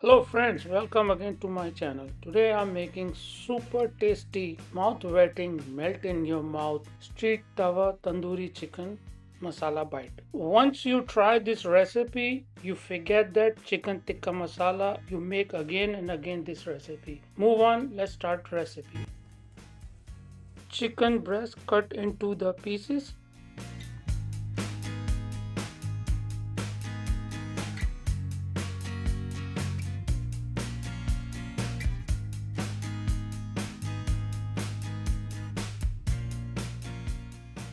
Hello friends, welcome again to my channel. Today I'm making super tasty, mouth-watering, melt in your mouth street Tawa Tandoori chicken masala bite. Once you try this recipe, you forget that chicken tikka masala, you make again and again this recipe. Move on, let's start recipe. Chicken breast cut into the pieces.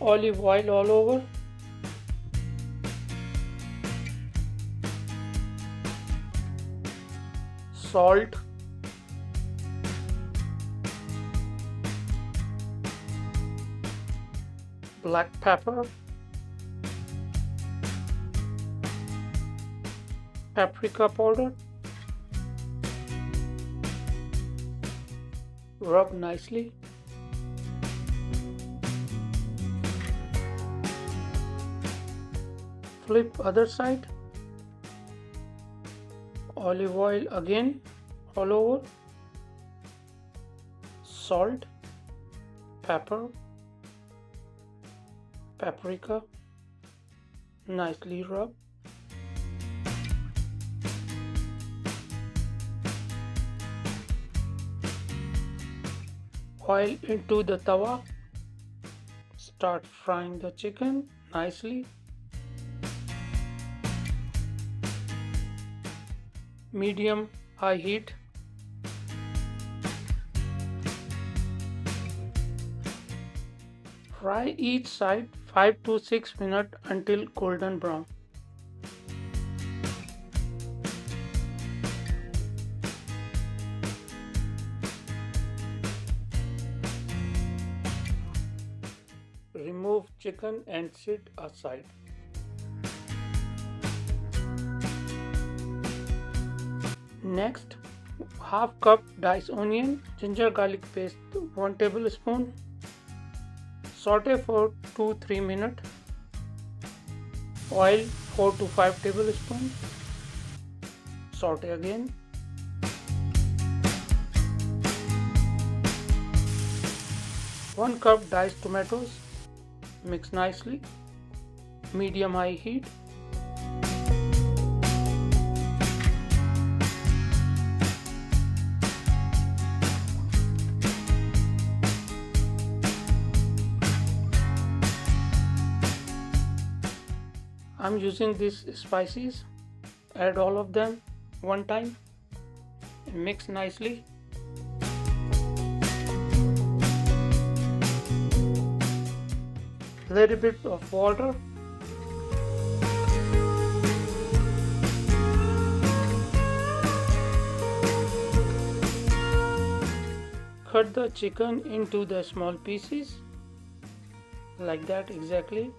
Olive oil all over. Salt. Black pepper. Paprika powder. Rub nicely. Flip other side. Olive oil again all over. Salt, pepper, paprika, nicely rub. Oil into the tawa. Start frying the chicken nicely. Medium high heat. Fry each side 5 to 6 minutes until golden brown. Remove chicken and set aside. Next, half cup diced onion, ginger garlic paste 1 tablespoon. Saute for 2-3 minutes. Oil 4 to 5 tablespoons. Saute again. One cup diced tomatoes. Mix nicely. Medium high heat. I'm using these spices. Add all of them one time and mix nicely. Little bit of water. Cut the chicken into the small pieces like that exactly.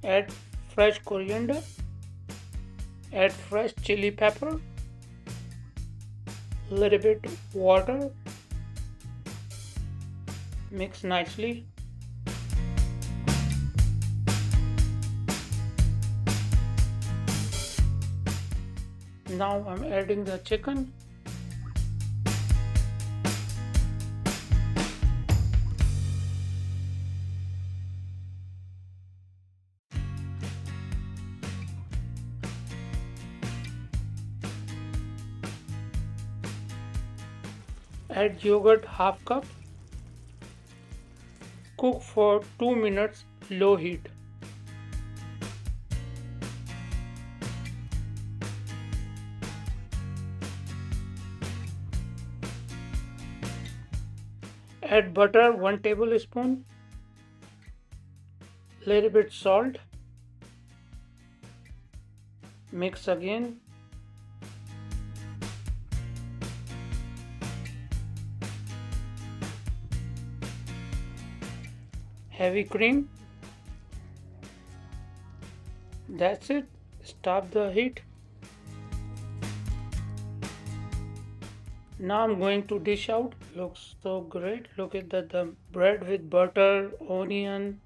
Add fresh coriander. Add fresh chili pepper. Little bit water. Mix nicely. Now I'm adding the chicken. Add yogurt half cup. Cook for 2 minutes low heat. Add butter 1 tablespoon. Little bit salt. Mix again. Heavy cream. That's it. Stop the heat. Now I'm going to dish out. Looks so great. Look at the bread with butter, onion,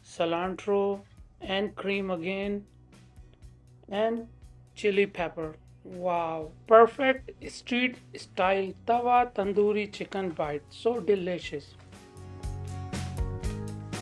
cilantro, and cream again, and chili pepper. Wow, perfect street style tawa tandoori chicken bite. So delicious.